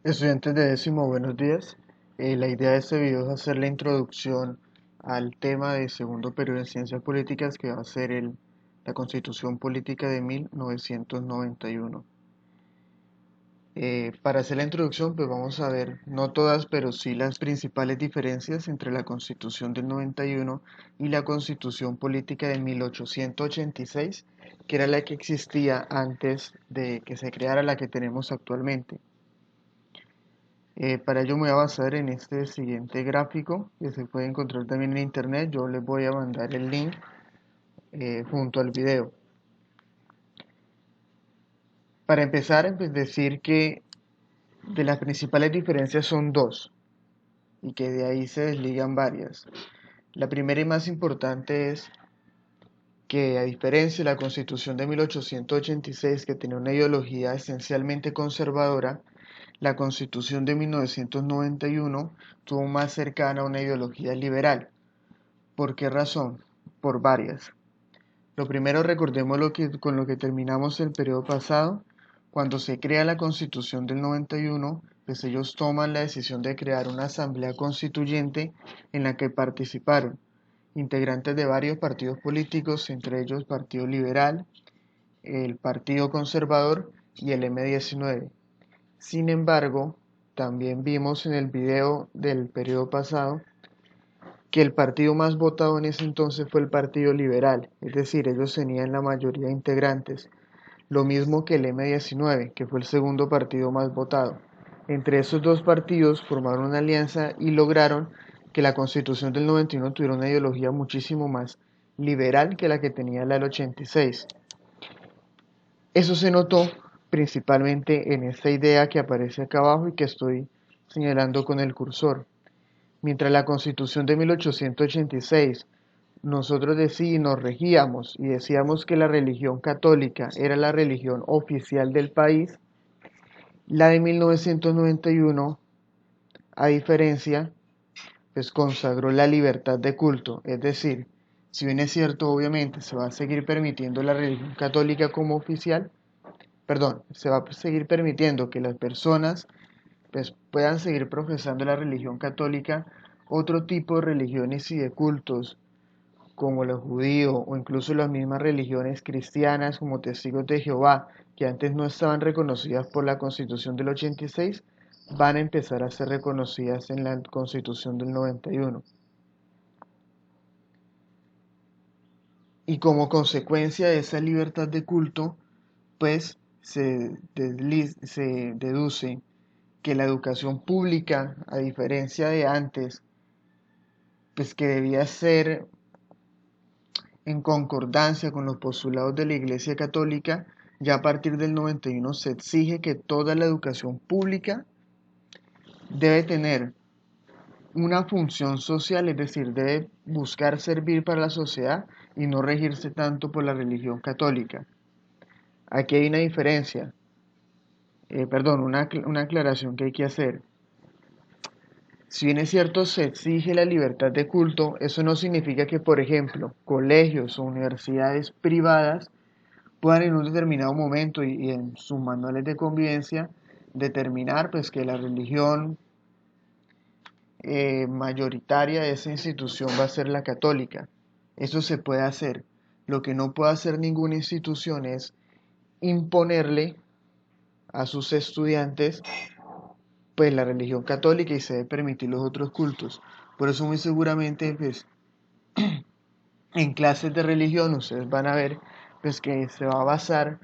Estudiantes de décimo, buenos días. La idea de este video es hacer la introducción al tema de segundo periodo de Ciencias Políticas que va a ser la Constitución Política de 1991. Para hacer la introducción, pues vamos a ver, no todas, pero sí las principales diferencias entre la Constitución del 91 y la Constitución Política de 1886, que era la que existía antes de que se creara la que tenemos actualmente. Para ello me voy a basar en este siguiente gráfico que se puede encontrar también en internet. Yo les voy a mandar el link junto al video. Para empezar, pues decir que de las principales diferencias son dos y que de ahí se desligan varias. La primera y más importante es que a diferencia de la Constitución de 1886, que tenía una ideología esencialmente conservadora, la Constitución de 1991 tuvo más cercana a una ideología liberal. ¿Por qué razón? Por varias. Lo primero, recordemos con lo que terminamos el periodo pasado. Cuando se crea la Constitución del 91, pues ellos toman la decisión de crear una asamblea constituyente en la que participaron integrantes de varios partidos políticos, entre ellos Partido Liberal, el Partido Conservador y el M19. Sin embargo, también vimos en el video del periodo pasado que el partido más votado en ese entonces fue el Partido Liberal, es decir, ellos tenían la mayoría de integrantes, lo mismo que el M19, que fue el segundo partido más votado. Entre esos dos partidos formaron una alianza y lograron que la Constitución del 91 tuviera una ideología muchísimo más liberal que la que tenía la del 86. Eso se notó principalmente en esta idea que aparece acá abajo y que estoy señalando con el cursor. Mientras la Constitución de 1886 nosotros nos regíamos y decíamos que la religión católica era la religión oficial del país, la de 1991, a diferencia, pues consagró la libertad de culto, es decir, si bien es cierto, obviamente se va a seguir permitiendo la religión católica como oficial, perdón, se va a seguir permitiendo que las personas pues, puedan seguir profesando la religión católica, otro tipo de religiones y de cultos como los judíos o incluso las mismas religiones cristianas como Testigos de Jehová, que antes no estaban reconocidas por la Constitución del 86, van a empezar a ser reconocidas en la Constitución del 91. Y como consecuencia de esa libertad de culto, pues se deduce que la educación pública, a diferencia de antes, pues que debía ser en concordancia con los postulados de la Iglesia Católica, ya a partir del 91 se exige que toda la educación pública debe tener una función social, es decir, debe buscar servir para la sociedad y no regirse tanto por la religión católica. Aquí hay una diferencia, perdón, una aclaración que hay que hacer. Si bien es cierto, se exige la libertad de culto, eso no significa que, por ejemplo, colegios o universidades privadas puedan en un determinado momento y en sus manuales de convivencia determinar pues que la religión mayoritaria de esa institución va a ser la católica. Eso se puede hacer. Lo que no puede hacer ninguna institución es imponerle a sus estudiantes pues la religión católica y se debe permitir los otros cultos. Por eso muy seguramente pues en clases de religión ustedes van a ver pues que se va a basar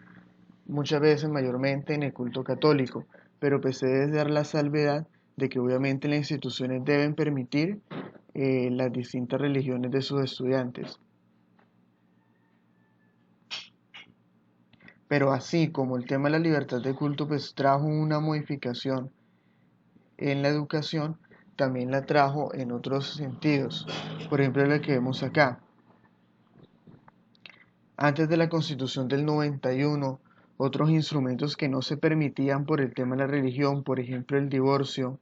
muchas veces mayormente en el culto católico, pero pues se debe dar la salvedad de que obviamente las instituciones deben permitir las distintas religiones de sus estudiantes. Pero así como el tema de la libertad de culto pues trajo una modificación en la educación, también la trajo en otros sentidos. Por ejemplo, lo que vemos acá. Antes de la Constitución del 91, otros instrumentos que no se permitían por el tema de la religión, por ejemplo el divorcio,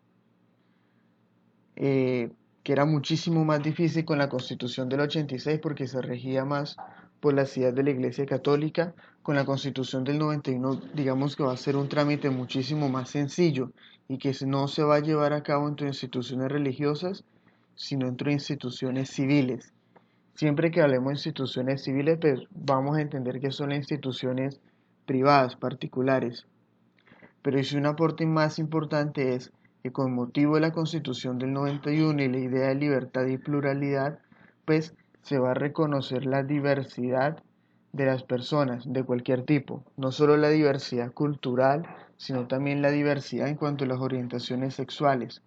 que era muchísimo más difícil con la Constitución del 86 porque se regía más por las ideas de la Iglesia Católica. Con la Constitución del 91, digamos que va a ser un trámite muchísimo más sencillo y que no se va a llevar a cabo entre instituciones religiosas, sino entre instituciones civiles. Siempre que hablemos de instituciones civiles, pues vamos a entender que son instituciones privadas, particulares. Pero si un aporte más importante es que con motivo de la Constitución del 91 y la idea de libertad y pluralidad, pues se va a reconocer la diversidad de las personas de cualquier tipo, no solo la diversidad cultural, sino también la diversidad en cuanto a las orientaciones sexuales.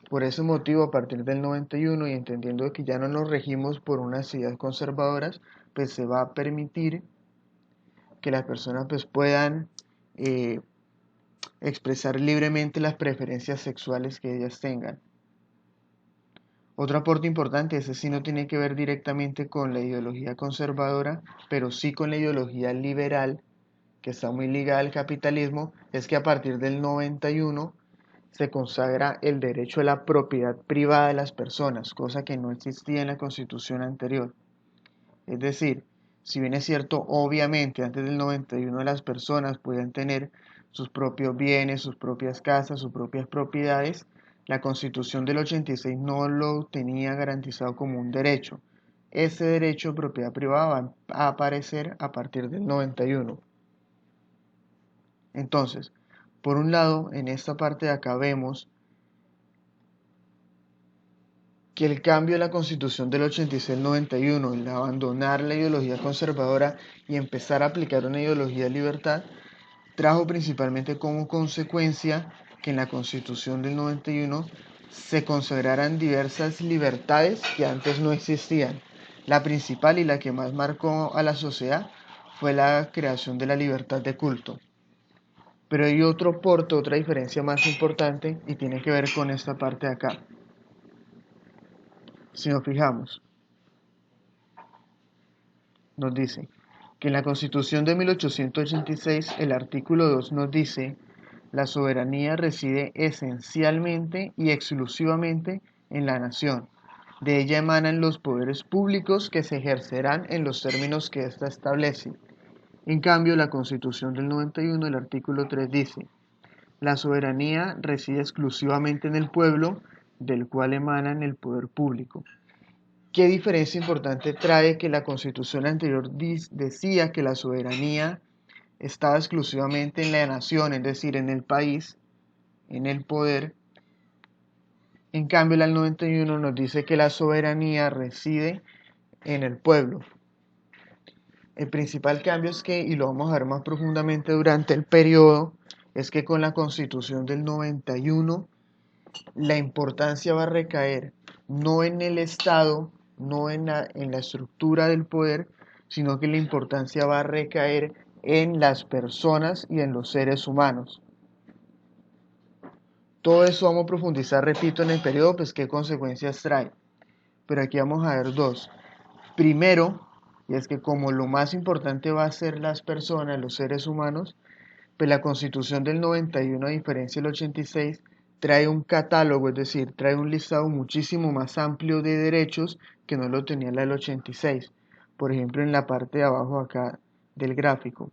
Por ese motivo, a partir del 91 y entendiendo que ya no nos regimos por unas ideas conservadoras, pues se va a permitir que las personas pues puedan eh, expresar libremente las preferencias sexuales que ellas tengan. Otro aporte importante, ese sí no tiene que ver directamente con la ideología conservadora, pero sí con la ideología liberal, que está muy ligada al capitalismo, es que a partir del 91 se consagra el derecho a la propiedad privada de las personas, cosa que no existía en la Constitución anterior. Es decir, si bien es cierto, obviamente antes del 91 las personas podían tener sus propios bienes, sus propias casas, sus propias propiedades, la Constitución del 86 no lo tenía garantizado como un derecho. Ese derecho de propiedad privada va a aparecer a partir del 91. Entonces, por un lado, en esta parte de acá vemos que el cambio de la Constitución del 86 al 91, el abandonar la ideología conservadora y empezar a aplicar una ideología de libertad, trajo principalmente como consecuencia que en la Constitución del 91 se consagraran diversas libertades que antes no existían. La principal y la que más marcó a la sociedad fue la creación de la libertad de culto. Pero hay otro aporte, otra diferencia más importante y tiene que ver con esta parte de acá. Si nos fijamos, nos dice que en la Constitución de 1886 el artículo 2 nos dice: la soberanía reside esencialmente y exclusivamente en la nación. De ella emanan los poderes públicos que se ejercerán en los términos que ésta establece. En cambio, la Constitución del 91, el artículo 3 dice: la soberanía reside exclusivamente en el pueblo, del cual emanan el poder público. ¿Qué diferencia importante trae que la Constitución anterior decía que la soberanía estaba exclusivamente en la nación, es decir, en el país, en el poder? En cambio, la 91 nos dice que la soberanía reside en el pueblo. El principal cambio es que, y lo vamos a ver más profundamente durante el periodo, es que con la Constitución del 91 la importancia va a recaer no en el Estado, no en la estructura del poder, sino que la importancia va a recaer en las personas y en los seres humanos. Todo eso vamos a profundizar, repito, en el periodo, pues qué consecuencias trae. Pero aquí vamos a ver dos. Primero, y es que como lo más importante va a ser las personas, los seres humanos, pues la Constitución del 91, a diferencia del 86, trae un catálogo, es decir, trae un listado muchísimo más amplio de derechos que no lo tenía la del 86. Por ejemplo, en la parte de abajo acá del gráfico.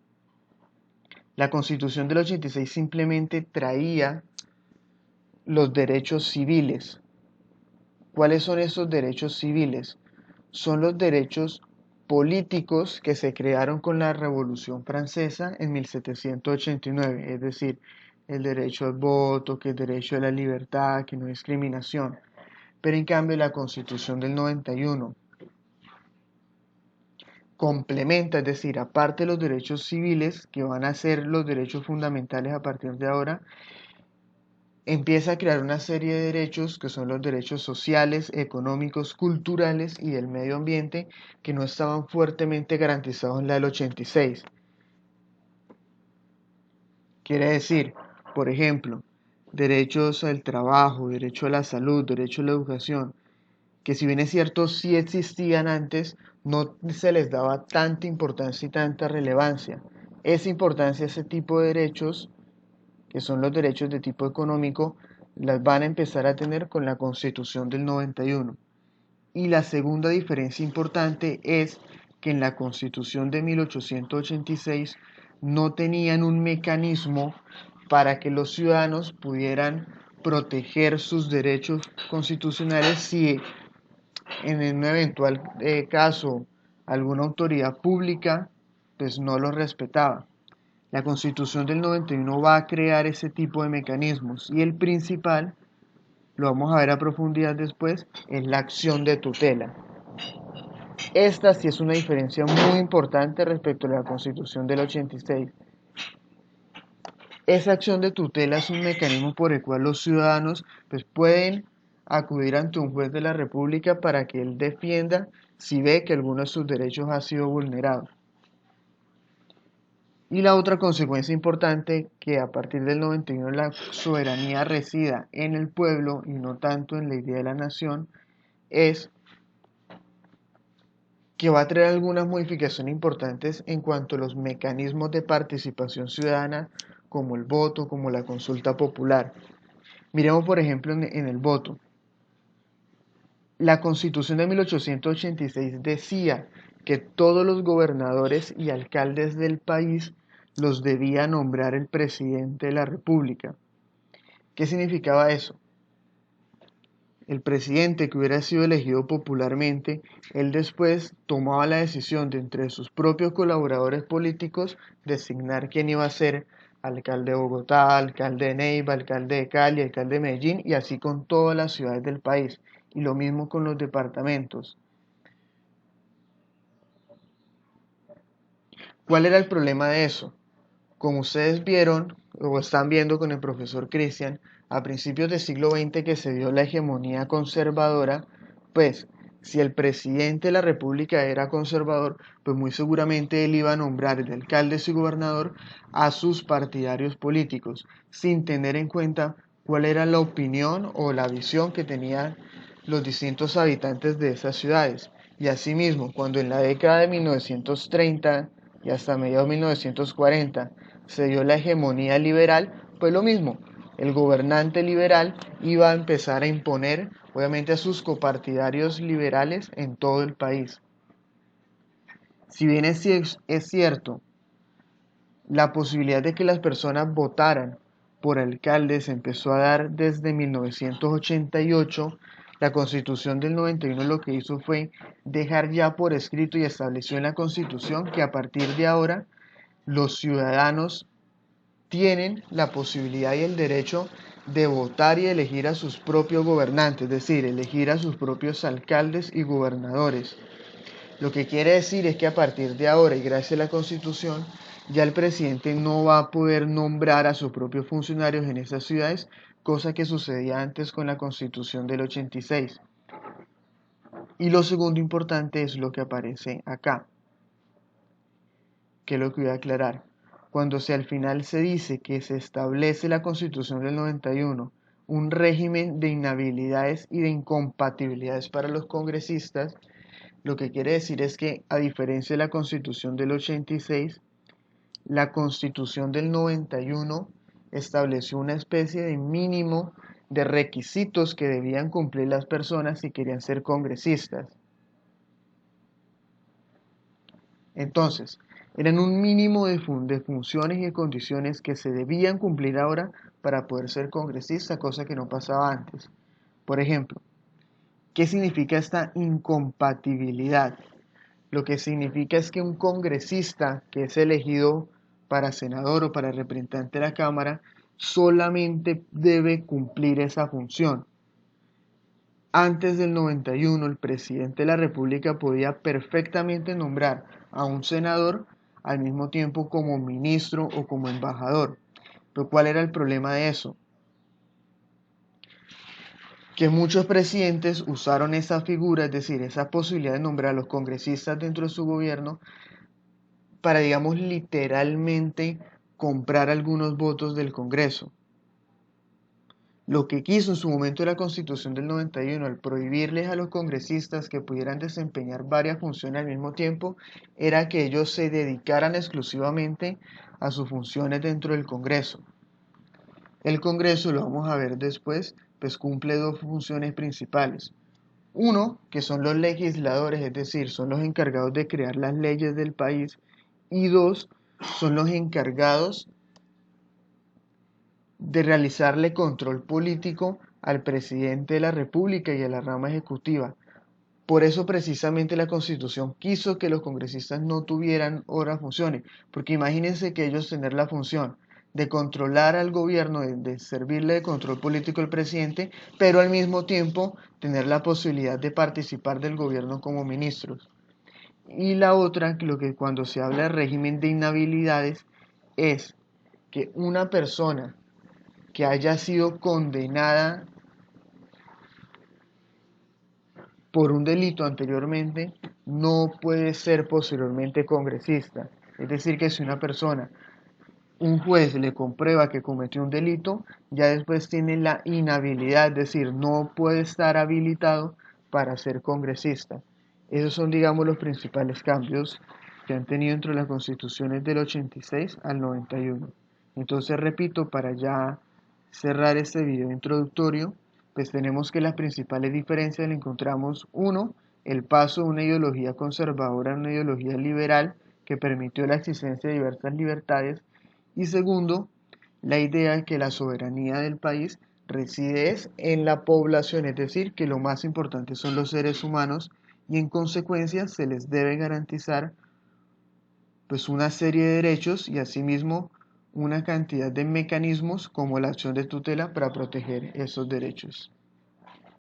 La Constitución del 86 simplemente traía los derechos civiles. ¿Cuáles son esos derechos civiles? Son los derechos políticos que se crearon con la Revolución Francesa en 1789, es decir, el derecho al voto, que el derecho a la libertad, que no hay discriminación. Pero en cambio la Constitución del 91 complementa, es decir, aparte de los derechos civiles, que van a ser los derechos fundamentales a partir de ahora, empieza a crear una serie de derechos que son los derechos sociales, económicos, culturales y del medio ambiente que no estaban fuertemente garantizados en la del 86. Quiere decir, por ejemplo, derechos al trabajo, derecho a la salud, derecho a la educación, que si bien es cierto sí existían antes, no se les daba tanta importancia y tanta relevancia. Esa importancia, ese tipo de derechos, que son los derechos de tipo económico, las van a empezar a tener con la Constitución del 91. Y la segunda diferencia importante es que en la Constitución de 1886 no tenían un mecanismo para que los ciudadanos pudieran proteger sus derechos constitucionales si en un eventual caso alguna autoridad pública pues no los respetaba. La Constitución del 91 va a crear ese tipo de mecanismos y el principal, lo vamos a ver a profundidad después, es la acción de tutela. Esta sí es una diferencia muy importante respecto a la Constitución del 86. Esa acción de tutela es un mecanismo por el cual los ciudadanos pues, pueden acudir ante un juez de la República para que él defienda si ve que alguno de sus derechos ha sido vulnerado. Y la otra consecuencia importante, que a partir del 91 la soberanía resida en el pueblo y no tanto en la idea de la nación, es que va a traer algunas modificaciones importantes en cuanto a los mecanismos de participación ciudadana, como el voto, como la consulta popular. Miremos, por ejemplo, en el voto. La Constitución de 1886 decía que todos los gobernadores y alcaldes del país los debía nombrar el presidente de la República. ¿Qué significaba eso? El presidente que hubiera sido elegido popularmente, él después tomaba la decisión de entre sus propios colaboradores políticos designar quién iba a ser alcalde de Bogotá, alcalde de Neiva, alcalde de Cali, alcalde de Medellín y así con todas las ciudades del país. Y lo mismo con los departamentos. ¿Cuál era el problema de eso? Como ustedes vieron o están viendo con el profesor Cristian, a principios del siglo XX que se dio la hegemonía conservadora, pues si el presidente de la República era conservador, pues muy seguramente él iba a nombrar de alcaldes y gobernador a sus partidarios políticos, sin tener en cuenta cuál era la opinión o la visión que tenían los distintos habitantes de esas ciudades. Y asimismo, cuando en la década de 1930 y hasta mediados de 1940 se dio la hegemonía liberal, pues lo mismo, el gobernante liberal iba a empezar a imponer, obviamente, a sus copartidarios liberales en todo el país. Si bien es cierto, la posibilidad de que las personas votaran por alcaldes empezó a dar desde 1988, la Constitución del 91 lo que hizo fue dejar ya por escrito y estableció en la Constitución que a partir de ahora los ciudadanos tienen la posibilidad y el derecho de votar y elegir a sus propios gobernantes, es decir, elegir a sus propios alcaldes y gobernadores. Lo que quiere decir es que a partir de ahora y gracias a la Constitución, ya el presidente no va a poder nombrar a sus propios funcionarios en esas ciudades, cosa que sucedía antes con la Constitución del 86. Y lo segundo importante es lo que aparece acá, que es lo que voy a aclarar. Cuando al final se dice que se establece la Constitución del 91, un régimen de inhabilidades y de incompatibilidades para los congresistas, lo que quiere decir es que, a diferencia de la Constitución del 86, la Constitución del 91 estableció una especie de mínimo de requisitos que debían cumplir las personas si querían ser congresistas. Entonces, eran un mínimo de funciones y de condiciones que se debían cumplir ahora para poder ser congresista, cosa que no pasaba antes. Por ejemplo, ¿qué significa esta incompatibilidad? Lo que significa es que un congresista que es elegido para senador o para representante de la Cámara solamente debe cumplir esa función. Antes del 91, el presidente de la República podía perfectamente nombrar a un senador al mismo tiempo como ministro o como embajador. Pero ¿cuál era el problema de eso? Que muchos presidentes usaron esa figura, es decir, esa posibilidad de nombrar a los congresistas dentro de su gobierno para, digamos, literalmente comprar algunos votos del Congreso. Lo que quiso en su momento la Constitución del 91, al prohibirles a los congresistas que pudieran desempeñar varias funciones al mismo tiempo, era que ellos se dedicaran exclusivamente a sus funciones dentro del Congreso. El Congreso, lo vamos a ver después, pues cumple dos funciones principales. Uno, que son los legisladores, es decir, son los encargados de crear las leyes del país. Y dos, son los encargados de realizarle control político al presidente de la República y a la rama ejecutiva. Por eso precisamente la Constitución quiso que los congresistas no tuvieran otras funciones, porque imagínense que ellos tener la función de controlar al gobierno, de servirle de control político al presidente, pero al mismo tiempo tener la posibilidad de participar del gobierno como ministros. Y la otra, lo que cuando se habla de régimen de inhabilidades, es que una persona que haya sido condenada por un delito anteriormente no puede ser posteriormente congresista. Es decir, que si una persona, un juez le comprueba que cometió un delito, ya después tiene la inhabilidad, es decir, no puede estar habilitado para ser congresista. Esos son, digamos, los principales cambios que han tenido entre las constituciones del 86 al 91. Entonces, repito, para ya cerrar este video introductorio, pues tenemos que las principales diferencias le encontramos: uno, el paso de una ideología conservadora a una ideología liberal que permitió la existencia de diversas libertades; y segundo, la idea de que la soberanía del país reside en la población, es decir, que lo más importante son los seres humanos y en consecuencia se les debe garantizar pues una serie de derechos y asimismo una cantidad de mecanismos como la acción de tutela para proteger esos derechos.